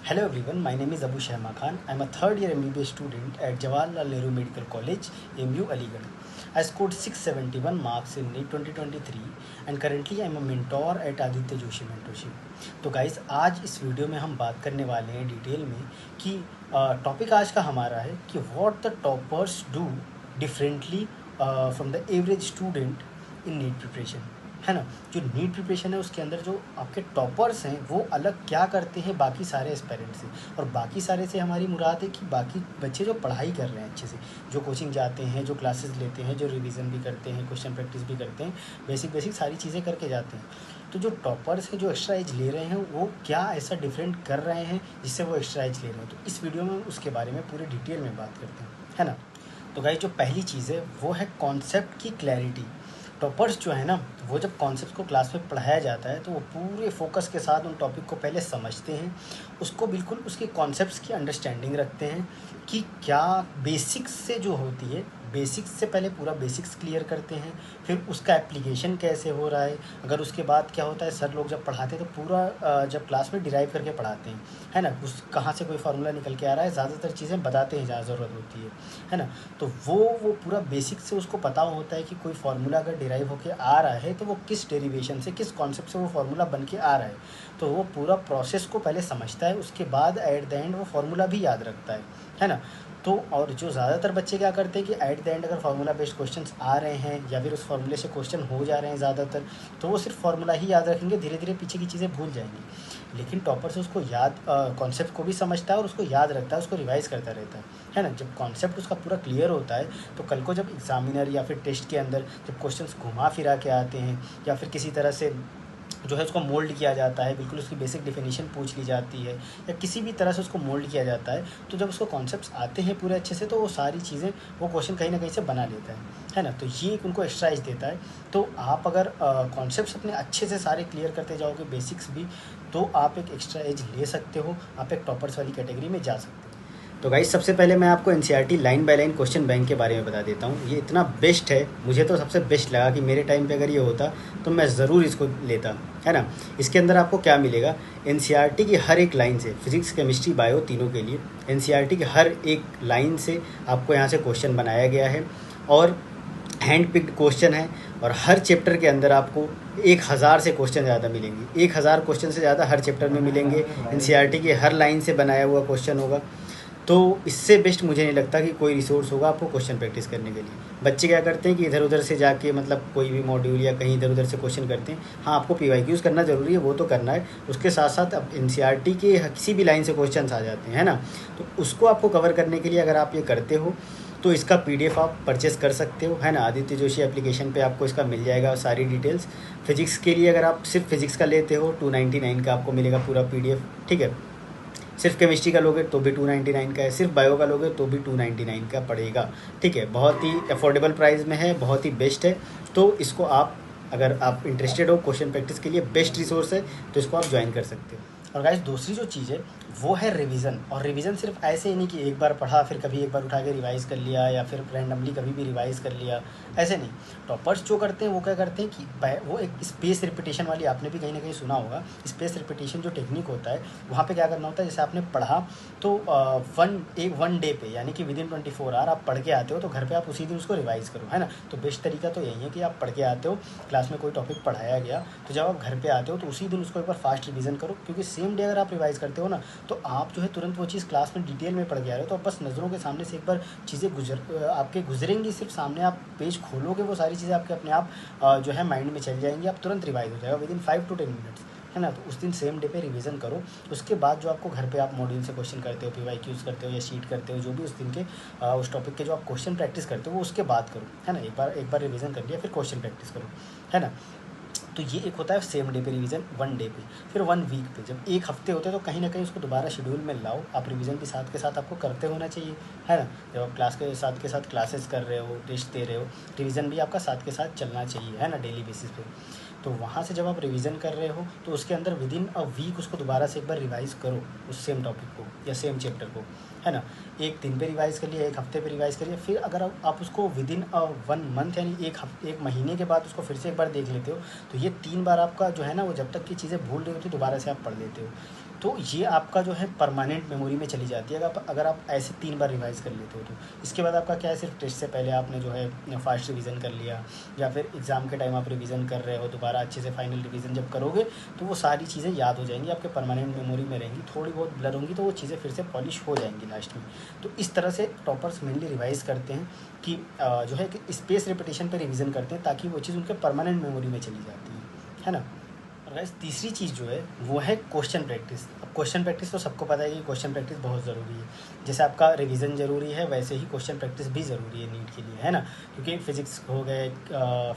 Hello everyone, my name is Abu Shahma Khan. I'm a third year MBBS student at Jawaharlal Nehru Medical College, AMU Aligarh. I scored 671 marks in NEET 2023 and currently I'm a mentor at Aditya Joshi Mentorship. तो guys आज इस video में हम बात करने वाले हैं detail में कि टॉपिक आज का हमारा है कि what the toppers do differently from the average student in NEET preparation, है ना। जो नीट प्रिपरेशन है उसके अंदर जो आपके टॉपर्स हैं वो अलग क्या करते हैं बाकी सारे एस्पेरेंट से। और बाकी सारे से हमारी मुराद है कि बाकी बच्चे जो पढ़ाई कर रहे हैं अच्छे से, जो कोचिंग जाते हैं, जो क्लासेस लेते हैं, जो रिवीजन भी करते हैं, क्वेश्चन प्रैक्टिस भी करते हैं, बेसिक सारी चीज़ें करके जाते हैं। तो जो टॉपर्स हैं जो एक्स्ट्रा एज ले रहे हैं वो क्या ऐसा डिफरेंट कर रहे हैं जिससे वो एक्स्ट्रा एज ले रहे हैं। तो इस वीडियो में उसके बारे में पूरे डिटेल में बात करते हैं, है ना। तो गाइस जो पहली चीज़ है वो है कॉन्सेप्ट की क्लैरिटी। टॉपर्स जो है ना वो जब कॉन्सेप्ट को क्लास में पढ़ाया जाता है तो वो पूरे फोकस के साथ उन टॉपिक को पहले समझते हैं, उसको बिल्कुल उसके कॉन्सेप्ट्स की अंडरस्टैंडिंग रखते हैं कि क्या बेसिक्स से जो होती है, बेसिक्स से पहले पूरा बेसिक्स क्लियर करते हैं, फिर उसका एप्लीकेशन कैसे हो रहा है। अगर उसके बाद क्या होता है, सर लोग जब पढ़ाते हैं तो पूरा जब क्लास में डिराइव करके पढ़ाते हैं, है ना। उस कहाँ से कोई फार्मूला निकल के आ रहा है, ज़्यादातर चीज़ें बताते हैं जहाँ ज़रूरत होती है ना। तो वो पूरा बेसिक से उसको पता होता है कि कोई फार्मूला अगर डिराइव होके आ रहा है तो वो किस डेरिवेशन से, किस कॉन्सेप्ट से वो फार्मूला बन के आ रहा है। तो वो पूरा प्रोसेस को पहले समझता है, उसके बाद एट द एंड वो फार्मूला भी याद रखता है ना। तो और जो ज़्यादातर बच्चे क्या करते हैं कि एट द एंड अगर फार्मूला बेस्ड क्वेश्चंस आ रहे हैं या फिर उस फार्मूले से क्वेश्चन हो जा रहे हैं ज़्यादातर, तो वो सिर्फ फार्मूला ही याद रखेंगे, धीरे धीरे पीछे की चीज़ें भूल जाएंगे। लेकिन टॉपर से उसको याद, कॉन्सेप्ट को भी समझता है और उसको याद रखता है, उसको रिवाइज करता रहता है ना। जब कॉन्सेप्ट उसका पूरा क्लियर होता है तो कल को जब एग्जामिनर या फिर टेस्ट के अंदर जब क्वेश्चंस घुमा फिरा के आते हैं या फिर किसी तरह से जो है उसको मोल्ड किया जाता है, बिल्कुल उसकी बेसिक डेफिनेशन पूछ ली जाती है या किसी भी तरह से उसको मोल्ड किया जाता है, तो जब उसको कॉन्सेप्ट्स आते हैं पूरे अच्छे से तो वो सारी चीज़ें वो क्वेश्चन कहीं ना कहीं से बना लेता है ना। तो ये एक उनको एक्स्ट्रा एज देता है। तो आप अगर कॉन्सेप्ट्स अपने अच्छे से सारे क्लियर करते जाओगे, बेसिक्स भी, तो आप एक एक्स्ट्रा एज ले सकते हो, आप एक टॉपर्स वाली कैटेगरी में जा सकते हो। तो गाइस सबसे पहले मैं आपको NCERT line by line question bank के बारे में बता देता हूँ। ये इतना बेस्ट है, मुझे तो सबसे बेस्ट लगा कि मेरे टाइम पे अगर ये होता तो मैं ज़रूर इसको लेता, है ना। इसके अंदर आपको क्या मिलेगा, एनसीईआरटी की हर एक लाइन से, फिजिक्स केमिस्ट्री बायो तीनों के लिए एनसीईआरटी की हर एक लाइन से आपको यहाँ से क्वेश्चन बनाया गया है और हैंड पिक्ड क्वेश्चन है। और हर चैप्टर के अंदर आपको 1000 से क्वेश्चन ज़्यादा मिलेंगे, 1000 क्वेश्चन से ज़्यादा हर चैप्टर में मिलेंगे। एनसीईआरटी की हर लाइन से बनाया हुआ क्वेश्चन होगा। तो इससे बेस्ट मुझे नहीं लगता कि कोई रिसोर्स होगा आपको क्वेश्चन प्रैक्टिस करने के लिए। बच्चे क्या करते हैं कि इधर उधर से जाके मतलब कोई भी मॉड्यूल या कहीं इधर उधर से क्वेश्चन करते हैं। हाँ, आपको पीवाईक्यूज़ करना ज़रूरी है, वो तो करना है, उसके साथ साथ अब एनसीईआरटी के किसी भी लाइन से क्वेश्चन आ जाते हैं, है ना। तो उसको आपको कवर करने के लिए अगर आप ये करते हो तो इसका पीडीएफ आप परचेस कर सकते हो, है ना। आदित्य जोशी एप्लीकेशन पे आपको इसका मिल जाएगा सारी डिटेल्स। फिजिक्स के लिए अगर आप सिर्फ फिजिक्स का लेते हो 299 का आपको मिलेगा पूरा पीडीएफ, ठीक है। सिर्फ केमिस्ट्री का लोगे तो भी 299 का है, सिर्फ बायो का लोगे तो भी 299 का पड़ेगा, ठीक है। बहुत ही अफोर्डेबल प्राइस में है, बहुत ही बेस्ट है। तो इसको आप, अगर आप इंटरेस्टेड हो क्वेश्चन प्रैक्टिस के लिए, बेस्ट रिसोर्स है, तो इसको आप ज्वाइन कर सकते हो। और गाइस दूसरी जो चीज़ है वो है रिवीजन। और रिवीजन सिर्फ ऐसे ही नहीं कि एक बार पढ़ा फिर कभी एक बार उठा के रिवाइज़ कर लिया या फिर रैंडमली कभी भी रिवाइज़ कर लिया, ऐसे नहीं। टॉपर्स जो करते हैं वो क्या करते हैं कि वो एक स्पेस रिपीटेशन वाली, आपने भी कहीं ना कहीं सुना होगा, स्पेस रिपीटेशन जो टेक्निक होता है वहाँ पे क्या करना होता है, जैसे आपने पढ़ा तो वन डे पे यानी कि विदिन 24 आवर आप पढ़ के आते हो, तो घर पर आप उसी दिन उसको रिवाइज़ करो, है ना। तो बेस्ट तरीका तो यही है कि आप पढ़ के आते हो, क्लास में कोई टॉपिक पढ़ाया गया तो जब आप घर पर आते हो तो उसी दिन उसको एक बार फास्ट रिवीजन करो, क्योंकि सेम डे अगर आप रिवाइज़ करते हो ना तो आप जो है तुरंत वो चीज़ क्लास में डिटेल में पढ़ के आ रहे हो, तो बस नज़रों के सामने से एक बार चीज़ें आपके गुजरेंगी, सिर्फ सामने आप पेज खोलोगे वो सारी चीज़ें आपके अपने आप जो है माइंड में चल जाएंगी, आप तुरंत रिवाइज हो जाएगा विदिन 5 to 10 मिनट्स, है ना। तो उस दिन सेम डे पे रिवीजन करो। उसके बाद जो आपको घर पे आप मॉड्यूल से क्वेश्चन करते हो, पीवाईक्यूज़ करते हो या शीट करते हो, जो भी उस दिन के उस टॉपिक के जो आप क्वेश्चन प्रैक्टिस करते हो वो उसके बाद करो, है ना। एक बार रिवीजन कर लिया फिर क्वेश्चन प्रैक्टिस करो, है ना। तो ये एक होता है सेम डे पे रिवीजन, वन डे पे। फिर 1 वीक पे, जब एक हफ्ते होते हैं तो कहीं ना कहीं उसको दोबारा शेड्यूल में लाओ। आप रिवीजन भी साथ के साथ आपको करते होना चाहिए, है ना। जब आप क्लास के साथ क्लासेस कर रहे हो, टेस्ट दे रहे हो, रिवीजन भी आपका साथ के साथ चलना चाहिए, है ना, डेली बेसिस पे। तो वहाँ से जब आप रिवीजन कर रहे हो तो उसके अंदर विदिन अ वीक उसको दोबारा से एक बार रिवाइज़ करो उस सेम टॉपिक को या सेम चैप्टर को, है ना। एक दिन पे रिवाइज़ कर लिया, एक हफ्ते पे रिवाइज़ करिए, फिर अगर आप उसको विदिन 1 मंथ यानी एक महीने के बाद उसको फिर से एक बार देख लेते हो तो ये 3 बार आपका जो है ना, वो जब तक की चीज़ें भूल रही होती दोबारा से आप पढ़ लेते हो। तो ये आपका जो है परमानेंट मेमोरी में चली जाती है अगर आप ऐसे 3 बार रिवाइज़ कर लेते हो तो। इसके बाद आपका क्या है, सिर्फ टेस्ट से पहले आपने जो है फास्ट रिवीजन कर लिया, या फिर एग्ज़ाम के टाइम आप रिवीजन कर रहे हो, दोबारा अच्छे से फाइनल रिवीजन जब करोगे तो वो सारी चीज़ें याद हो जाएंगी, आपके परमानेंट मेमोरी में रहेंगी। थोड़ी बहुत ब्लर होंगी तो वो चीज़ें फिर से पॉलिश हो जाएंगी लास्ट में। तो इस तरह से टॉपर्स मेनली रिवाइज़ करते हैं कि जो है कि स्पेस रिपीटेशन पे रिवीजन करते हैं, ताकि वो चीज़ उनके परमानेंट मेमोरी में चली जाती है ना। गाइस तीसरी चीज़ जो है वो है क्वेश्चन प्रैक्टिस। अब क्वेश्चन प्रैक्टिस तो सबको पता है कि क्वेश्चन प्रैक्टिस बहुत ज़रूरी है। जैसे आपका रिवीजन ज़रूरी है, वैसे ही क्वेश्चन प्रैक्टिस भी ज़रूरी है नीट के लिए, है ना। क्योंकि फिजिक्स हो गए,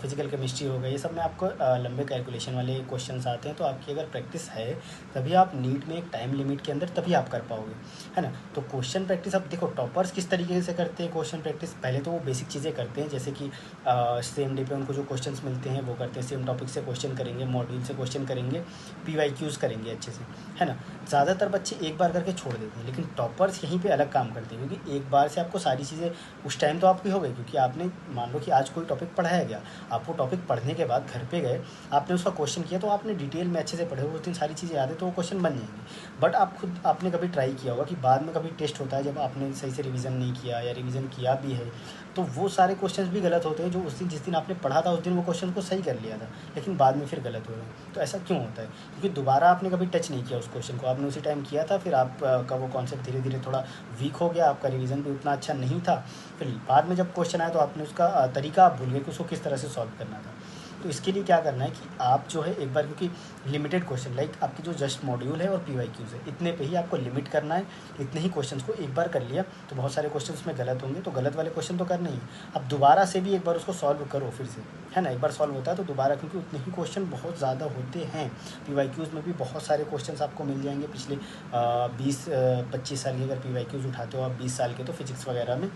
फिजिकल केमिस्ट्री हो गए, ये सब में आपको लंबे कैलकुलेशन वाले क्वेश्चंस आते हैं। तो आपकी अगर प्रैक्टिस है तभी आप नीट में एक टाइम लिमिट के अंदर तभी आप कर पाओगे, है ना। तो क्वेश्चन प्रैक्टिस, अब देखो टॉपर्स किस तरीके से करते हैं क्वेश्चन प्रैक्टिस। पहले तो वो बेसिक चीज़ें करते हैं, जैसे कि सेम डे पे उनको जो क्वेश्चंस मिलते हैं वो करते हैं, सेम टॉपिक से क्वेश्चन करेंगे, मॉड्यूल से क्वेश्चन करेंगे, PYQs करेंगे अच्छे से, है ना। ज़्यादातर बच्चे एक बार करके छोड़ देते हैं, लेकिन टॉपर्स यहीं पे अलग काम करते हैं, क्योंकि एक बार से आपको सारी चीज़ें उस टाइम तो आपकी हो गई, क्योंकि आपने मान लो कि आज कोई टॉपिक पढ़ाया गया, आप वो टॉपिक पढ़ने के बाद घर पे गए, आपने उसका क्वेश्चन किया, तो आपने डिटेल में अच्छे से पढ़े, उस दिन सारी चीज़ें याद है तो वो क्वेश्चन बन जाएंगे। बट आप खुद आपने कभी ट्राई किया होगा कि बाद में कभी टेस्ट होता है जब आपने सही से रिवीजन नहीं किया, या रिवीजन किया भी है तो वो सारे क्वेश्चंस भी गलत होते हैं, जो उस दिन जिस दिन आपने पढ़ा था उस दिन वो क्वेश्चन को सही कर लिया था, लेकिन बाद में फिर गलत हो रहे हैं। तो ऐसा क्यों होता है? क्योंकि दोबारा आपने कभी टच नहीं किया उस क्वेश्चन को, आपने उसी टाइम किया था, फिर आपका वो कॉन्सेप्ट धीरे धीरे थोड़ा वीक हो गया, आपका रिवीजन भी उतना अच्छा नहीं था, फिर बाद में जब क्वेश्चन आया तो आपने उसका तरीका आप भूल गए कि उसको किस तरह से सॉल्व करना था। तो इसके लिए क्या करना है कि आप जो है एक बार, क्योंकि लिमिटेड क्वेश्चन लाइक आपकी जो जस्ट मॉड्यूल है और PYQs है, इतने पे ही आपको लिमिट करना है। इतने ही क्वेश्चंस को एक बार कर लिया तो बहुत सारे क्वेश्चंस में गलत होंगे, तो गलत वाले क्वेश्चन तो करने ही। अब दोबारा से भी एक बार उसको सॉल्व करो फिर से, है ना। एक बार सॉल्व होता है तो दोबारा, क्योंकि उतने ही क्वेश्चन बहुत ज़्यादा होते हैं। PYQs में भी बहुत सारे क्वेश्चन आपको मिल जाएंगे पिछले 20-25 साल के, अगर PYQs उठाते हो आप 20 साल के तो फिजिक्स वगैरह में,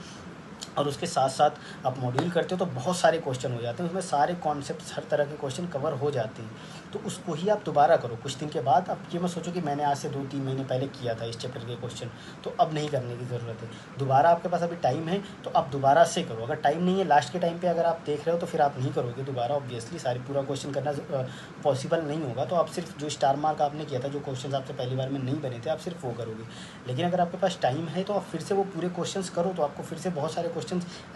और उसके साथ साथ आप मॉड्यूल करते हो तो बहुत सारे क्वेश्चन हो जाते हैं, उसमें सारे कॉन्सेप्ट्स हर तरह के क्वेश्चन कवर हो जाते हैं। तो उसको ही आप दोबारा करो कुछ दिन के बाद। अब ये मत सोचो कि मैंने आज से 2-3 महीने पहले किया था इस चैप्टर के क्वेश्चन, तो अब नहीं करने की ज़रूरत है। दोबारा आपके पास अभी टाइम है तो आप दोबारा से करो। अगर टाइम नहीं है, लास्ट के टाइम पर अगर आप देख रहे हो तो फिर आप नहीं करोगे दोबारा, ऑब्वियसली सारी पूरा क्वेश्चन करना पॉसिबल नहीं होगा। तो आप सिर्फ जो स्टार मार्क आपने किया था, जो क्वेश्चन आपसे पहली बार में नहीं बने थे, आप सिर्फ वो करोगे। लेकिन अगर आपके पास टाइम है तो आप फिर से वो पूरे क्वेश्चन करो, तो आपको फिर से बहुत सारे क्वेश्चन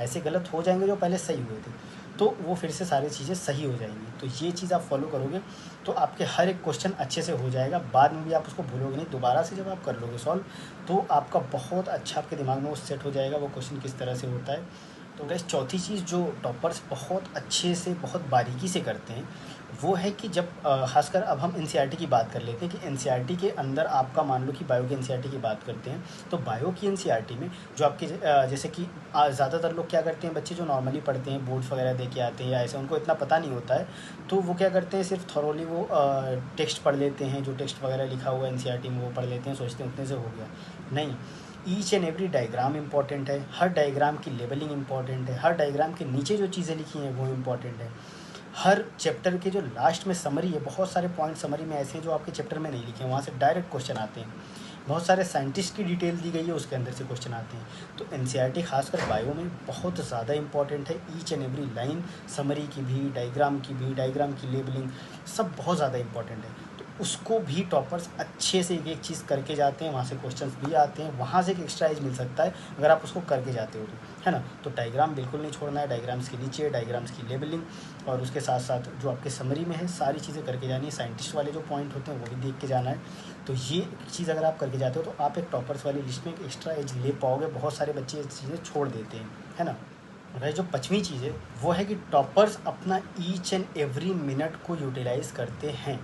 ऐसे गलत हो जाएंगे जो पहले सही हुए थे, तो वो फिर से सारी चीज़ें सही हो जाएंगी। तो ये चीज़ आप फॉलो करोगे तो आपके हर एक क्वेश्चन अच्छे से हो जाएगा, बाद में भी आप उसको भूलोगे नहीं। दोबारा से जब आप कर लोगे सॉल्व तो आपका बहुत अच्छा आपके दिमाग में वो सेट हो जाएगा, वो क्वेश्चन किस तरह से होता है। तो गैस चौथी चीज़ जो टॉपर्स बहुत अच्छे से, बहुत बारीकी से करते हैं, वो है कि जब खासकर अब हम NCERT की बात कर लेते हैं कि NCERT के अंदर आपका मान लो कि बायो की NCERT की बात करते हैं, तो बायो की NCERT में जो आपके जैसे कि ज़्यादातर लोग क्या करते हैं, बच्चे जो नॉर्मली पढ़ते हैं, बोर्ड्स वगैरह दे के आते हैं या ऐसे, उनको इतना पता नहीं होता है, तो वो क्या करते हैं, सिर्फ थॉरोली वो टेक्स्ट पढ़ लेते हैं, जो टेक्स्ट वगैरह लिखा हुआ है NCERT में वो पढ़ लेते हैं, सोचते हैं उतने से हो गया। नहीं, each and every diagram important है, हर डायग्राम की लेबलिंग इंपॉर्टेंट है, हर डायग्राम के नीचे जो चीज़ें लिखी हैं वो इंपॉर्टेंट है। हर चैप्टर के जो लास्ट में समरी है, बहुत सारे पॉइंट समरी में ऐसे हैं जो आपके चैप्टर में नहीं लिखे हैं, वहाँ से डायरेक्ट क्वेश्चन आते हैं। बहुत सारे साइंटिस्ट की डिटेल दी गई है, उसके अंदर से क्वेश्चन आते हैं। तो NCERT खासकर बायो में बहुत ज़्यादा इंपॉर्टेंट है। Each and every line, summary की भी, डायग्राम की भी, डायग्राम की लेबलिंग, सब बहुत ज़्यादा इंपॉर्टेंट है। तो उसको भी टॉपर्स अच्छे से एक एक चीज़ करके जाते हैं, वहाँ से क्वेश्चंस भी आते हैं, वहाँ से एक एक्स्ट्रा एज मिल सकता है अगर आप उसको करके जाते हो तो, है ना। तो डायग्राम बिल्कुल नहीं छोड़ना है, डायग्राम्स के नीचे डायग्राम्स की लेबलिंग, और उसके साथ साथ जो आपके समरी में है सारी चीज़ें करके जानी है। साइंटिस्ट वाले जो पॉइंट होते हैं वो भी देख के जाना है। तो ये चीज़ अगर आप करके जाते हो तो आप एक टॉपर्स वाली लिस्ट में एक एक्स्ट्रा एज ले पाओगे। बहुत सारे बच्चे ये चीज़ें छोड़ देते हैं, है ना। वह जो 5वीं चीज़ है वो है कि टॉपर्स अपना ईच एंड एवरी मिनट को यूटिलाइज़ करते हैं,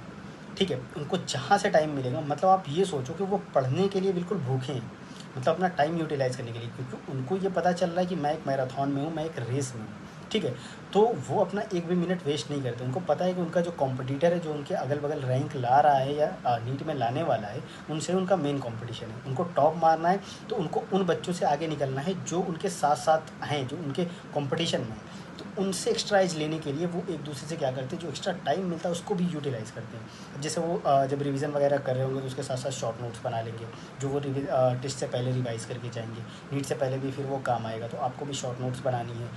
ठीक है। उनको जहाँ से टाइम मिलेगा, मतलब आप ये सोचो कि वो पढ़ने के लिए बिल्कुल भूखे हैं, मतलब अपना टाइम यूटिलाइज़ करने के लिए, क्योंकि उनको ये पता चल रहा है कि मैं एक मैराथन में हूँ, मैं एक रेस में हूँ, ठीक है। तो वो अपना एक भी मिनट वेस्ट नहीं करते। उनको पता है कि उनका जो कॉम्पिटिटर है, जो उनके अगल बगल रैंक ला रहा है या नीट में लाने वाला है, उनसे उनका मेन कंपटीशन है। उनको टॉप मारना है, तो उनको उन बच्चों से आगे निकलना है जो उनके साथ साथ हैं, जो उनके कंपटीशन में हैं। तो उनसे एक्स्ट्रा एज लेने के लिए वो एक दूसरे से क्या करते हैं, जो एक्स्ट्रा टाइम मिलता है उसको भी यूटिलाइज़ करते हैं। अब जैसे वो जब रिवीजन वगैरह कर रहे होंगे तो उसके साथ साथ शॉर्ट नोट्स बना लेंगे, जो वो टेस्ट से पहले रिवाइज़ करके जाएंगे। नीट से पहले भी फिर वो काम आएगा, तो आपको भी शॉर्ट नोट्स बनानी है।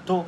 तो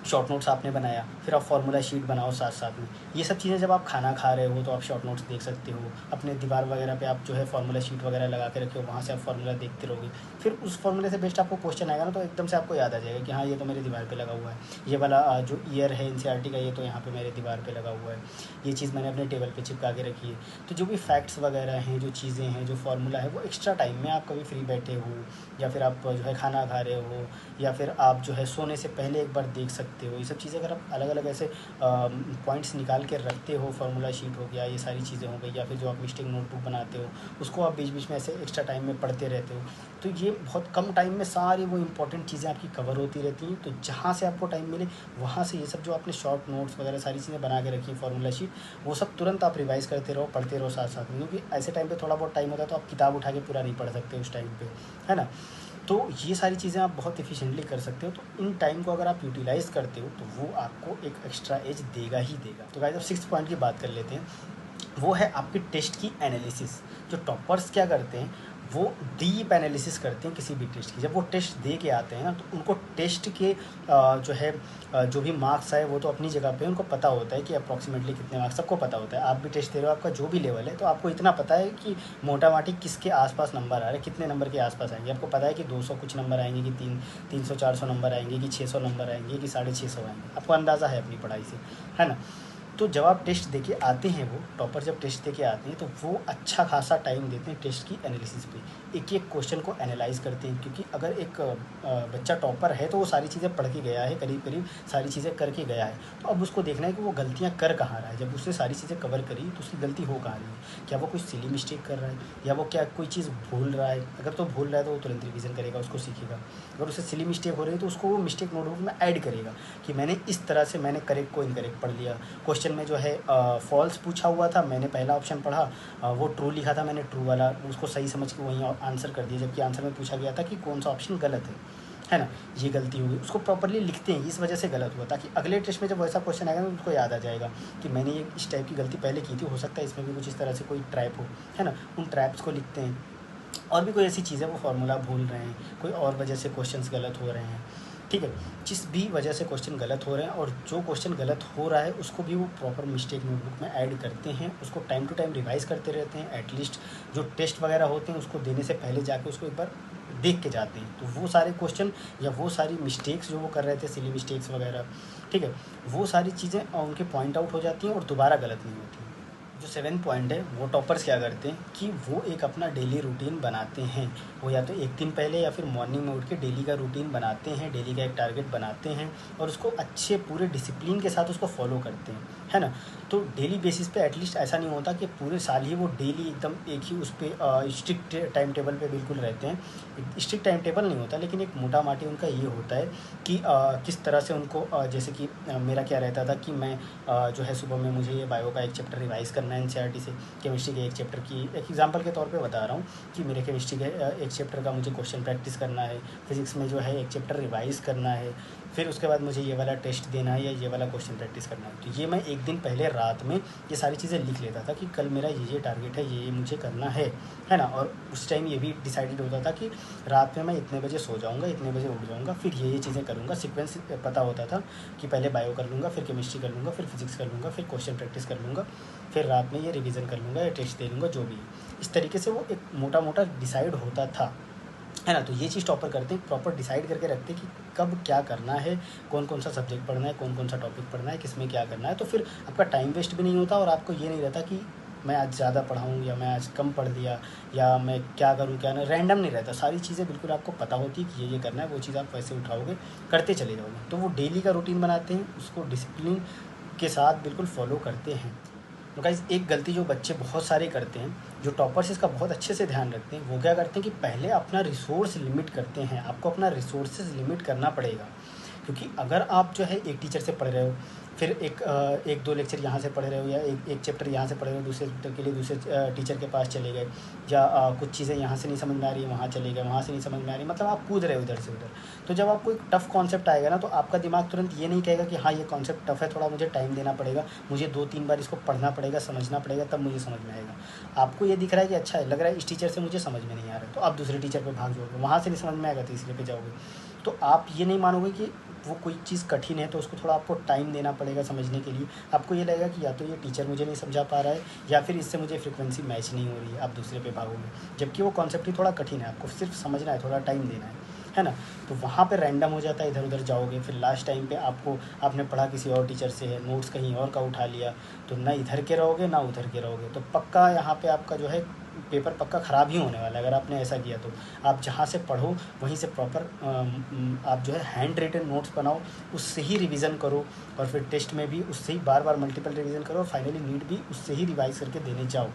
शॉर्ट नोट्स आपने बनाया, फिर आप फार्मूला शीट बनाओ साथ साथ में। ये सब चीज़ें जब आप खाना खा रहे हो तो आप शॉर्ट नोट्स देख सकते हो, अपने दीवार वगैरह पे आप जो है फार्मूला शीट वगैरह लगा के रखे हो, वहाँ से आप फार्मूला देखते रहोगे। फिर उस फार्मूले से बेस्ट आपको क्वेश्चन आएगा ना, तो एकदम से आपको याद आ जाएगा कि हाँ ये तो मेरे दीवार पे लगा हुआ है, ये वाला जो ईयर है एनसीईआरटी का ये तो यहाँ पे मेरे दीवार पे लगा हुआ है, ये चीज़ मैंने अपने टेबल पे चिपका के रखी है। तो जो भी फैक्ट्स वगैरह हैं, जो चीज़ें हैं, जो फार्मूला है, वो एक्स्ट्रा टाइम में आप कभी फ्री बैठे हो या फिर आप जो है खाना खा रहे हो या फिर आप जो है सोने से पहले एक बार देख सकते हो। ये सब चीज़ें अगर आप अलग अलग ऐसे पॉइंट्स निकाल के रखते हो, फार्मूला शीट हो गया, ये सारी चीज़ें हो गई, या फिर जो आप मिस्टेक नोटबुक बनाते हो उसको आप बीच बीच में ऐसे एक्स्ट्रा टाइम में पढ़ते रहते हो, तो ये बहुत कम टाइम में सारी वो इंपॉर्टेंट चीज़ें आपकी कवर होती रहती हैं। तो जहाँ से आपको टाइम मिले वहाँ से ये सब जो आपने शॉर्ट नोट्स वगैरह सारी चीज़ें बना के रखी हैं, फार्मूला शीट, वो सब तुरंत आप रिवाइज़ करते रहो, पढ़ते रहो साथ साथ में, क्योंकि ऐसे टाइम पे थोड़ा बहुत टाइम होता है तो आप किताब उठा के पूरा नहीं पढ़ सकते उस टाइम पे, है ना। तो ये सारी चीज़ें आप बहुत एफिशिएंटली कर सकते हो। तो इन टाइम को अगर आप यूटिलाइज़ करते हो तो वो आपको एक एक्स्ट्रा एज देगा ही देगा। तो गाइस अब 6th पॉइंट की बात कर लेते हैं, वो है आपकी टेस्ट की एनालिसिस। जो टॉपर्स क्या करते हैं, वो डीप एनालिसिस करते हैं किसी भी टेस्ट की। जब वो टेस्ट दे के आते हैं ना, तो उनको टेस्ट के जो है जो भी मार्क्स आए वो तो अपनी जगह पे उनको पता होता है कि अप्रॉक्सीमेटली कितने मार्क्स, सबको पता होता है। आप भी टेस्ट दे रहे हो, आपका जो भी लेवल है, तो आपको इतना पता है कि मोटा माटी किसके आसपास नंबर आ रहे हैं, कितने नंबर के आसपास आएंगे। आपको पता है कि 200 कुछ नंबर आएंगे, कि 300-400 नंबर आएंगे, कि 600 नंबर आएंगे, कि 650 आएंगे। आपको अंदाज़ा है अपनी पढ़ाई से, है ना। तो जब आप टेस्ट देके आते हैं, वो टॉपर जब टेस्ट देके आते हैं तो वो अच्छा खासा टाइम देते हैं टेस्ट की एनालिसिस पे, एक एक क्वेश्चन को एनालाइज करते हैं। क्योंकि अगर एक बच्चा टॉपर है तो वो सारी चीज़ें पढ़ के गया है, करीब करीब सारी चीज़ें करके गया है, तो अब उसको देखना है कि वो गलतियाँ कर कहाँ रहा है। जब उसने सारी चीज़ें कवर करी तो उसकी गलती हो कहाँ रही है, क्या वो कुछ सिली मिस्टेक कर रहा है, या वो क्या कोई चीज़ भूल रहा है। अगर तो भूल रहा है तो वो तुरंत रिवीजन करेगा, उसको सीखेगा। अगर उसे सिली मिस्टेक हो रही है तो उसको वो मिस्टेक नोटबुक में ऐड करेगा कि मैंने इस तरह से मैंने करेक्ट को इनकरेक्ट पढ़ लिया। क्वेश्चन में जो है फॉल्स पूछा हुआ था, मैंने पहला ऑप्शन पढ़ा, वो ट्रू लिखा था, मैंने ट्रू वाला उसको सही समझ के वहीं आंसर कर दिया, जबकि आंसर में पूछा गया था कि कौन सा ऑप्शन गलत है ना। ये गलती हुई, उसको प्रॉपरली लिखते हैं, इस वजह से गलत हुआ, ताकि अगले टेस्ट में जब वैसा क्वेश्चन आएगा तो उसको याद आ जाएगा कि मैंने ये इस टाइप की गलती पहले की थी, हो सकता है इसमें भी कुछ इस तरह से कोई ट्रैप हो, है ना। उन ट्रैप्स को लिखते हैं। और भी कोई ऐसी चीज़ है वो फार्मूला भूल रहे हैं, कोई और वजह से क्वेश्चंस गलत हो रहे हैं, ठीक है। जिस भी वजह से क्वेश्चन गलत हो रहे हैं, और जो क्वेश्चन गलत हो रहा है उसको भी वो प्रॉपर मिस्टेक नोटबुक में ऐड करते हैं, उसको टाइम टू टाइम रिवाइज करते रहते हैं। एटलीस्ट जो टेस्ट वगैरह होते हैं उसको देने से पहले जाके उसको एक बार देख के जाते हैं। तो वो सारे क्वेश्चन या वो सारी मिस्टेक्स जो वो कर रहे थे, सिली मिस्टेक्स वगैरह, ठीक है, वो सारी चीज़ें उनके पॉइंट आउट हो जाती हैं और दोबारा गलत नहीं होती। जो 7th पॉइंट है, वो टॉपर्स क्या करते हैं कि वो एक अपना डेली रूटीन बनाते हैं। वो या तो एक दिन पहले या फिर मॉर्निंग में उठ के डेली का रूटीन बनाते हैं, डेली का एक टारगेट बनाते हैं और उसको अच्छे पूरे डिसिप्लिन के साथ उसको फॉलो करते हैं, है ना। तो डेली बेसिस पे एटलीस्ट ऐसा नहीं होता कि पूरे साल ही वो डेली एकदम एक ही उस पर स्ट्रिक्ट टाइम टेबल पे बिल्कुल रहते हैं। स्ट्रिक्ट टाइम टेबल नहीं होता, लेकिन एक मोटा माटी उनका ये होता है कि किस तरह से उनको जैसे कि मेरा क्या रहता था कि मैं जो है सुबह में मुझे ये बायो का एक चैप्टर रिवाइज़ करना है एनसीईआरटी से, केमिस्ट्री के एक चैप्टर की एक एग्जांपल के तौर पे बता रहा हूँ कि मेरे केमिस्ट्री के एक चैप्टर का मुझे क्वेश्चन प्रैक्टिस करना है, फिज़िक्स में जो है एक चैप्टर रिवाइज़ करना है, फिर उसके बाद मुझे ये वाला टेस्ट देना है या ये वाला क्वेश्चन प्रैक्टिस करना है। तो ये मैं एक दिन पहले रात में ये सारी चीज़ें लिख लेता था कि कल मेरा ये टारगेट है, ये मुझे करना है ना। और उस टाइम ये भी डिसाइडेड होता था कि रात में मैं इतने बजे सो जाऊँगा, इतने बजे उठ जाऊँगा, फिर ये चीज़ें करूँगा। सीक्वेंस पता होता था कि पहले बायो कर लूँगा, फिर केमिस्ट्री कर लूँगा, फिर फिजिक्स कर लूँगा, फिर क्वेश्चन प्रैक्टिस कर लूँगा, फिर रात में ये रिवीजन कर लूँगा या टेस्ट दे लूँगा, जो भी है। इस तरीके से वो एक मोटा मोटा डिसाइड होता था, है ना। तो ये चीज़ टॉपर करते हैं, प्रॉपर डिसाइड करके रखते हैं कि कब क्या करना है, कौन कौन सा सब्जेक्ट पढ़ना है, कौन कौन सा टॉपिक पढ़ना है, किस में क्या करना है। तो फिर आपका टाइम वेस्ट भी नहीं होता और आपको ये नहीं रहता कि मैं आज ज़्यादा पढ़ाऊँ या मैं आज कम पढ़ लिया या मैं क्या करूँ क्या नहीं, रैंडम नहीं रहता। सारी चीज़ें बिल्कुल आपको पता होती है कि ये करना है, वो चीज़ आप वैसे उठाओगे, करते चले जाओगे। तो वो डेली का रूटीन बनाते हैं, उसको डिसिप्लिन के साथ बिल्कुल फॉलो करते हैं। तो गाइस एक गलती जो बच्चे बहुत सारे करते हैं, जो टॉपर्स इसका बहुत अच्छे से ध्यान रखते हैं, वो क्या करते हैं कि पहले अपना रिसोर्स लिमिट करते हैं। आपको अपना रिसोर्सेज लिमिट करना पड़ेगा, क्योंकि अगर आप जो है एक टीचर से पढ़ रहे हो, फिर एक दो लेक्चर यहाँ से पढ़ रहे हो या एक चैप्टर यहाँ से पढ़ रहे हो, दूसरे चैप्टर के लिए दूसरे टीचर के पास चले गए, या कुछ चीज़ें यहाँ से नहीं समझ में आ रही है वहाँ चले गए, वहाँ से नहीं समझ में आ रही, मतलब आप कूद रहे हो इधर से उधर। तो जब आपको एक टफ़ कॉन्सेप्ट आएगा ना, तो आपका दिमाग तुरंत ये नहीं कहेगा कि हाँ ये कॉन्सेप्ट टफ़ है, थोड़ा मुझे टाइम देना पड़ेगा, मुझे 2-3 बार इसको पढ़ना पड़ेगा, समझना पड़ेगा, तब मुझे समझ में आएगा। आपको ये दिख रहा है कि अच्छा है, लग रहा है इस टीचर से मुझे समझ में नहीं आ रहा है, तो आप दूसरे टीचर पर भाग जाओगे, वहाँ से नहीं समझ में आएगा तीसरे पे जाओगे। तो तो आप ये नहीं मानोगे कि वो कोई चीज़ कठिन है तो उसको थोड़ा आपको टाइम देना पड़ेगा समझने के लिए। आपको ये लगेगा कि या तो ये टीचर मुझे नहीं समझा पा रहा है या फिर इससे मुझे फ्रीक्वेंसी मैच नहीं हो रही है, आप दूसरे पे भागोगे। जबकि वो कॉन्सेप्ट ही थोड़ा कठिन है, आपको सिर्फ समझना है, थोड़ा टाइम देना है ना। तो वहाँ पे रैंडम हो जाता है, इधर उधर जाओगे, फिर लास्ट टाइम पे आपने पढ़ा किसी और टीचर से है, नोट्स कहीं और का उठा लिया, तो ना इधर के रहोगे ना उधर के रहोगे, तो पक्का यहाँ पे आपका जो है पेपर पक्का ख़राब ही होने वाला है अगर आपने ऐसा किया तो। आप जहाँ से पढ़ो वहीं से प्रॉपर आप जो है हैंड रिटन नोट्स बनाओ, उससे ही रिवीजन करो, और फिर टेस्ट में भी उससे ही बार बार मल्टीपल रिवीजन करो, और फाइनली नीट भी उससे ही रिवाइज करके देने जाओ।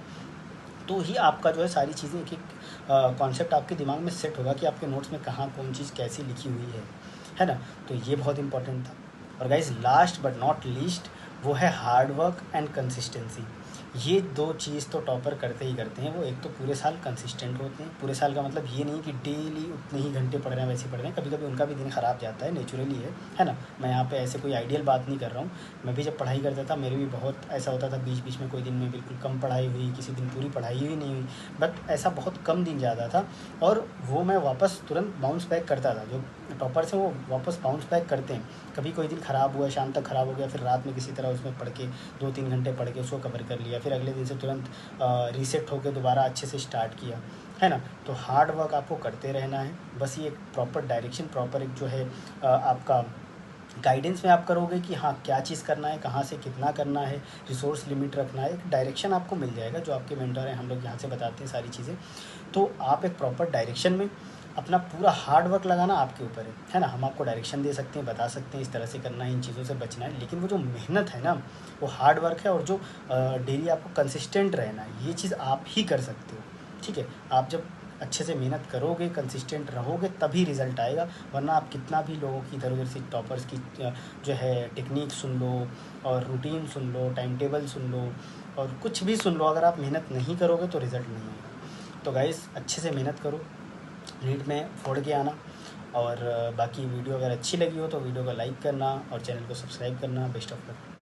तो ही आपका जो है सारी चीज़ें एक एक कॉन्सेप्ट आपके दिमाग में सेट होगा कि आपके नोट्स में कहाँ कौन चीज़ कैसी लिखी हुई है ना। तो ये बहुत इंपॉर्टेंट था। और guys last but not least वो है हार्ड वर्क एंड कंसिस्टेंसी। ये दो चीज़ तो टॉपर करते ही करते हैं। वो एक तो पूरे साल कंसिस्टेंट होते हैं, पूरे साल का मतलब ये नहीं कि डेली उतने ही घंटे पढ़ रहे हैं वैसे ही पढ़ रहे हैं, कभी कभी उनका भी दिन ख़राब जाता है, नेचुरली है ना। मैं यहाँ पे ऐसे कोई आइडियल बात नहीं कर रहा हूँ। मैं भी जब पढ़ाई करता था मेरे भी बहुत ऐसा होता था, बीच बीच में कोई दिन में बिल्कुल कम पढ़ाई हुई, किसी दिन पूरी पढ़ाई हुई नहीं हुई, बट ऐसा बहुत कम दिन जाता था, और वो मैं वापस तुरंत बाउंस बैक करता था। जो टॉपर्स हैं वो वापस बाउंस बैक करते हैं। कभी कोई दिन ख़राब हुआ, शाम तक ख़राब हो गया, फिर रात में किसी तरह उसमें पढ़ के 2-3 घंटे पढ़ के उसको कवर कर लिया, फिर अगले दिन से तुरंत रीसेट होकर दोबारा अच्छे से स्टार्ट किया, है ना। तो हार्ड वर्क आपको करते रहना है, बस ये एक प्रॉपर डायरेक्शन, प्रॉपर एक जो है आपका गाइडेंस में आप करोगे कि हाँ क्या चीज़ करना है, कहाँ से कितना करना है, रिसोर्स लिमिट रखना है, एक डायरेक्शन आपको मिल जाएगा। जो आपके मेंटर हैं, हम लोग यहाँ से बताते हैं सारी चीज़ें, तो आप एक प्रॉपर डायरेक्शन में अपना पूरा हार्ड वर्क लगाना आपके ऊपर है ना। हम आपको डायरेक्शन दे सकते हैं, बता सकते हैं इस तरह से करना है, इन चीज़ों से बचना है, लेकिन वो जो मेहनत है ना, वो हार्ड वर्क है, और जो डेली आपको कंसिस्टेंट रहना है, ये चीज़ आप ही कर सकते हो। ठीक है, आप जब अच्छे से मेहनत करोगे, कंसिस्टेंट रहोगे, तभी रिज़ल्ट आएगा। वरना आप कितना भी लोगों की इधर उधर से टॉपर्स की जो है टेक्निक सुन लो, और रूटीन सुन लो, टाइम टेबल सुन लो, और कुछ भी सुन लो, अगर आप मेहनत नहीं करोगे तो रिज़ल्ट नहीं आएगा। तो गाइस अच्छे से मेहनत करो, नीट में फोड़ के आना। और बाकी वीडियो अगर अच्छी लगी हो तो वीडियो को लाइक करना और चैनल को सब्सक्राइब करना। Best of luck.